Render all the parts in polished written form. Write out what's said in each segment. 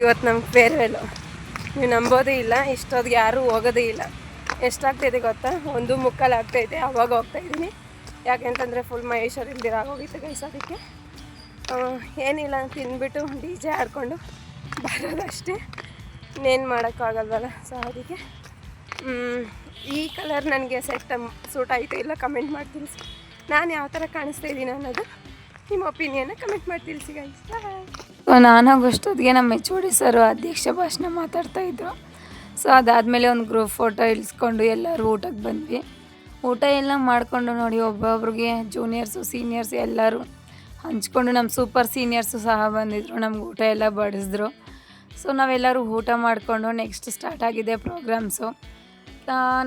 ಇವತ್ತು ನಮ್ಗೆ ಫೇರ್ವೆಲ್ಲು. ನೀವು ನಂಬೋದೇ ಇಲ್ಲ, ಇಷ್ಟೊತ್ತಿಗೆ ಯಾರೂ ಹೋಗೋದೇ ಇಲ್ಲ. ಎಷ್ಟಾಗ್ತೈತೆ ಗೊತ್ತಾ? 1:45 ಆಗ್ತೈತೆ. ಅವಾಗ ಹೋಗ್ತಾಯಿದ್ದೀನಿ. ಯಾಕೆಂತಂದರೆ ಫುಲ್ ಮಹೇಶ್ವರ ಇಲ್ದಿರ ಆಗೋಗಿತ್ತು ಗೈಸ್. ಅದಕ್ಕೆ ಏನಿಲ್ಲ, ತಿಂದ್ಬಿಟ್ಟು ಡಿ ಜೆ ಆಡಿಕೊಂಡು ಬರೋದಷ್ಟೇ, ಇನ್ನೇನು ಮಾಡೋಕ್ಕಾಗಲ್ವಲ್ಲ. ಸೊ ಅದಕ್ಕೆ ಈ ಕಲರ್ ನನಗೆ ಸೂಟ್ ಆಯಿತು ಇಲ್ಲ ಕಮೆಂಟ್ ಮಾಡಿ ತಿಳಿಸಿ. ನಾನು ಯಾವ ಥರ ಕಾಣಿಸ್ತಾ ಇದ್ದೀನಿ ಅನ್ನೋದು ನಿಮ್ಮ ಒಪಿನಿಯನ್ನ ಕಮೆಂಟ್ ಮಾಡಿ ತಿಳಿಸಿ ಗೈಸ್. ನಾನಾಗೋಷ್ಟೊತ್ತಿಗೆ ನಮ್ಮ ಎಚ್ ಒ ಡಿ ಸರು ಅಧ್ಯಕ್ಷ ಭಾಷಣ ಮಾತಾಡ್ತಾಯಿದ್ರು. ಸೊ ಅದಾದಮೇಲೆ ಒಂದು ಗ್ರೂಪ್ ಫೋಟೋ ಇಳಿಸ್ಕೊಂಡು ಎಲ್ಲರೂ ಊಟಕ್ಕೆ ಬಂದ್ವಿ. ಊಟ ಎಲ್ಲ ಮಾಡಿಕೊಂಡು ನೋಡಿ, ಒಬ್ಬೊಬ್ರಿಗೆ ಜೂನಿಯರ್ಸು ಸೀನಿಯರ್ಸ್ ಎಲ್ಲರೂ ಹಂಚ್ಕೊಂಡು, ನಮ್ಮ ಸೂಪರ್ ಸೀನಿಯರ್ಸು ಸಹ ಬಂದಿದ್ದರು, ನಮ್ಗೆ ಊಟ ಎಲ್ಲ ಬಡಿಸಿದ್ರು. ಸೊ ನಾವೆಲ್ಲರೂ ಊಟ ಮಾಡಿಕೊಂಡು ನೆಕ್ಸ್ಟ್ ಸ್ಟಾರ್ಟ್ ಆಗಿದೆ ಪ್ರೋಗ್ರಾಮ್ಸು.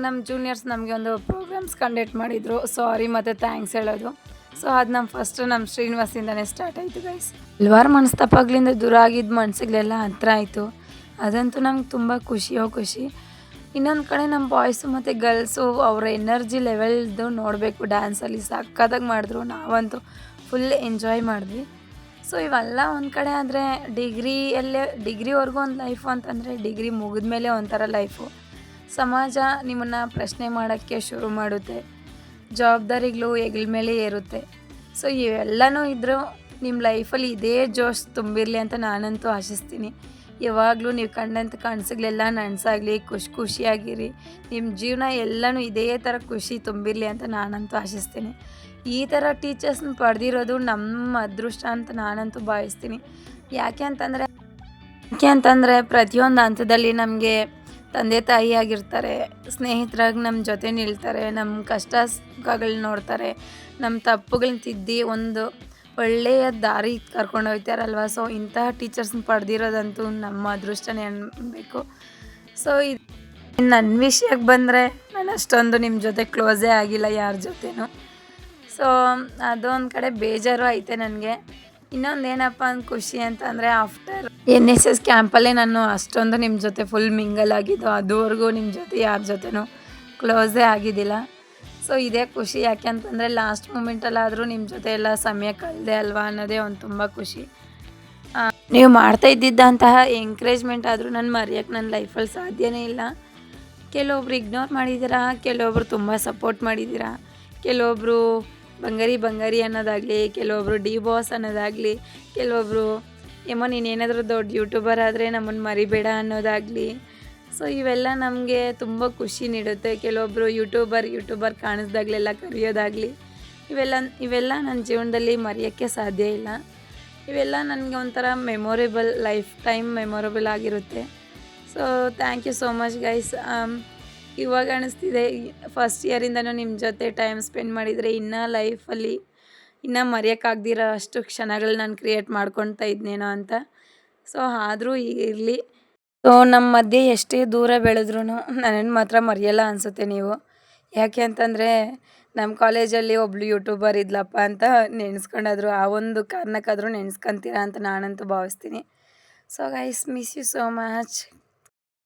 ನಮ್ಮ ಜೂನಿಯರ್ಸ್ ನಮಗೆ ಒಂದು ಪ್ರೋಗ್ರಾಮ್ಸ್ ಕಂಡಕ್ಟ್ ಮಾಡಿದರು, ಸಾರಿ ಮತ್ತು ಥ್ಯಾಂಕ್ಸ್ ಹೇಳೋದು. ಸೊ ಅದು ನಮ್ಮ ಶ್ರೀನಿವಾಸಿಂದನೇ ಸ್ಟಾರ್ಟ್ ಆಯಿತು ಗೈಸ್. ಹಲವಾರು ಮನಸ್ತಾಪಗಳಿಂದ ದೂರ ಆಗಿದ್ದ ಮನಸ್ಸುಗಳೆಲ್ಲ ಹತ್ರ ಆಯಿತು. ಅದಂತೂ ನಮ್ಗೆ ತುಂಬ ಖುಷಿ. ಇನ್ನೊಂದು ಕಡೆ ನಮ್ಮ ಬಾಯ್ಸು ಮತ್ತು ಗರ್ಲ್ಸು ಅವರ ಎನರ್ಜಿ ಲೆವೆಲ್ದು ನೋಡಬೇಕು. ಡ್ಯಾನ್ಸಲ್ಲಿ ಸಕ್ಕತ್ತಾಗಿ ಮಾಡಿದ್ರು, ನಾವಂತೂ ಫುಲ್ ಎಂಜಾಯ್ ಮಾಡಿದ್ವಿ. ಸೊ ಇವೆಲ್ಲ ಒಂದು ಕಡೆ ಆದರೆ ಡಿಗ್ರಿವರೆಗೂ ಒಂದು ಲೈಫು ಅಂತಂದರೆ, ಡಿಗ್ರಿ ಮುಗಿದ ಮೇಲೆ ಒಂಥರ ಲೈಫು. ಸಮಾಜ ನಿಮ್ಮನ್ನು ಪ್ರಶ್ನೆ ಮಾಡೋಕ್ಕೆ ಶುರು ಮಾಡುತ್ತೆ, ಜವಾಬ್ದಾರಿಗಳು ಹೆಗಲ ಮೇಲೆ ಏರುತ್ತೆ. ಸೊ ಇವೆಲ್ಲನೂ ಇದ್ದರೂ ನಿಮ್ಮ ಲೈಫಲ್ಲಿ ಇದೇ ಜೋಶ್ ತುಂಬಿರಲಿ ಅಂತ ನಾನಂತೂ ಆಶಿಸ್ತೀನಿ. ಯಾವಾಗಲೂ ನೀವು ಕಂಡಂಥ ಕನಸುಗಳೆಲ್ಲ ನನಸಾಗಲಿ, ಖುಷಿಯಾಗಿರಿ. ನಿಮ್ಮ ಜೀವನ ಎಲ್ಲನೂ ಇದೇ ಥರ ಖುಷಿ ತುಂಬಿರಲಿ ಅಂತ ನಾನಂತೂ ಆಶಿಸ್ತೀನಿ. ಈ ಥರ ಟೀಚರ್ಸ್ನ ಪಡೆದಿರೋದು ನಮ್ಮ ಅದೃಷ್ಟ ಅಂತ ನಾನಂತೂ ಭಾವಿಸ್ತೀನಿ. ಯಾಕೆ ಅಂತಂದರೆ ಪ್ರತಿಯೊಂದು ಹಂತದಲ್ಲಿ ನಮಗೆ ತಂದೆ ತಾಯಿ ಆಗಿರ್ತಾರೆ, ಸ್ನೇಹಿತರಾಗಿ ನಮ್ಮ ಜೊತೆ ನಿಲ್ತಾರೆ, ನಮ್ಮ ಕಷ್ಟ ಸುಖಗಳನ್ನ ನೋಡ್ತಾರೆ, ನಮ್ಮ ತಪ್ಪುಗಳನ್ನ ತಿದ್ದಿ ಒಂದು ಒಳ್ಳೆಯ ದಾರಿ ಕರ್ಕೊಂಡು ಹೋಗ್ತಾರಲ್ವ. ಸೊ ಇಂತಹ ಟೀಚರ್ಸ್ನ ಪಡೆದಿರೋದಂತೂ ನಮ್ಮ ಅದೃಷ್ಟನೇ ಅನ್ಬೇಕು. ಸೊ ನನ್ನ ವಿಷಯಕ್ಕೆ ಬಂದರೆ, ನಾನು ಅಷ್ಟೊಂದು ನಿಮ್ಮ ಜೊತೆ ಕ್ಲೋಸೇ ಆಗಿಲ್ಲ ಯಾರ ಜೊತೆನೂ. ಸೊ ಅದೊಂದು ಕಡೆ ಬೇಜಾರು ಐತೆ ನನಗೆ. ಇನ್ನೊಂದು ಏನಪ್ಪ ಅಂತ ಖುಷಿ ಅಂತಂದರೆ, ಆಫ್ಟರ್ NSS ಕ್ಯಾಂಪಲ್ಲೇ ನಾನು ಅಷ್ಟೊಂದು ನಿಮ್ಮ ಜೊತೆ ಫುಲ್ ಮಿಂಗಲ್ ಆಗಿದ್ದು. ಅದುವರೆಗೂ ನಿಮ್ಮ ಜೊತೆ ಯಾರ ಜೊತೆನೂ ಕ್ಲೋಸೇ ಆಗಿದ್ದಿಲ್ಲ. ಸೊ ಇದೇ ಖುಷಿ. ಯಾಕೆ ಅಂತಂದರೆ ಲಾಸ್ಟ್ ಮೂಮೆಂಟಲ್ಲಾದರೂ ನಿಮ್ಮ ಜೊತೆ ಎಲ್ಲ ಸಮಯ ಕಳೆದೆ ಅಲ್ವಾ ಅನ್ನೋದೇ ಒಂದು ತುಂಬ ಖುಷಿ. ನೀವು ಮಾಡ್ತಾ ಇದ್ದಿದ್ದಂತಹ ಎಂಕರೇಜ್ಮೆಂಟ್ ಆದರೂ ನಾನು ಮರೆಯೋಕ್ಕೆ ನನ್ನ ಲೈಫಲ್ಲಿ ಸಾಧ್ಯನೇ ಇಲ್ಲ. ಕೆಲವೊಬ್ರು ಇಗ್ನೋರ್ ಮಾಡಿದ್ದೀರಾ, ಕೆಲವೊಬ್ರು ತುಂಬ ಸಪೋರ್ಟ್ ಮಾಡಿದ್ದೀರಾ, ಕೆಲವೊಬ್ಬರು ಬಂಗಾರಿ ಅನ್ನೋದಾಗಲಿ, ಕೆಲವೊಬ್ಬರು ಡಿ ಬಾಸ್ ಅನ್ನೋದಾಗಲಿ, ಕೆಲವೊಬ್ಬರು ಏಮೋ ನೀನೇನಾದರೂ ದೊಡ್ಡ ಯೂಟ್ಯೂಬರ್ ಆದರೆ ನಮ್ಮನ್ನು ಮರಿಬೇಡ ಅನ್ನೋದಾಗಲಿ. ಸೊ ಇವೆಲ್ಲ ನಮಗೆ ತುಂಬ ಖುಷಿ ನೀಡುತ್ತೆ. ಕೆಲವೊಬ್ಬರು ಯೂಟ್ಯೂಬರ್ ಕಾಣಿಸ್ದಾಗಲೆಲ್ಲ ಕರೆಯೋದಾಗಲಿ, ಇವೆಲ್ಲ ನನ್ನ ಜೀವನದಲ್ಲಿ ಮರೆಯೋಕ್ಕೆ ಸಾಧ್ಯ ಇಲ್ಲ. ಇವೆಲ್ಲ ನನಗೆ ಒಂಥರ ಲೈಫ್ ಟೈಮ್ ಮೆಮೊರೇಬಲ್ ಆಗಿರುತ್ತೆ. So thank you so much guys. ಇವಾಗ ಅನಿಸ್ತಿದೆ, ಫಸ್ಟ್ ಇಯರಿಂದನೂ ನಿಮ್ಮ ಜೊತೆ ಟೈಮ್ ಸ್ಪೆಂಡ್ ಮಾಡಿದರೆ ಇನ್ನೂ ಲೈಫಲ್ಲಿ ಮರೆಯೋಕ್ಕಾಗ್ದಿರೋ ಅಷ್ಟು ಕ್ಷಣಗಳು ನಾನು ಕ್ರಿಯೇಟ್ ಮಾಡ್ಕೊತಾ ಇದ್ನೇನೋ ಅಂತ. ಸೊ ಆದರೂ ಇರಲಿ. ಸೊ ನಮ್ಮ ಮಧ್ಯೆ ಎಷ್ಟೇ ದೂರ ಬೆಳೆದ್ರೂ ನನ್ನನ್ನು ಮಾತ್ರ ಮರೆಯಲ್ಲ ಅನಿಸುತ್ತೆ ನೀವು. ಯಾಕೆ ಅಂತಂದರೆ ನಮ್ಮ ಕಾಲೇಜಲ್ಲಿ ಒಬ್ಳು ಯೂಟ್ಯೂಬರ್ ಇದ್ಲಪ್ಪ ಅಂತ ನೆನೆಸ್ಕೊಂಡಾದ್ರು, ಆ ಒಂದು ಕಾರಣಕ್ಕಾದರೂ ನೆನೆಸ್ಕೊಂತೀರಾ ಅಂತ ನಾನಂತೂ ಭಾವಿಸ್ತೀನಿ. So guys, miss you so much.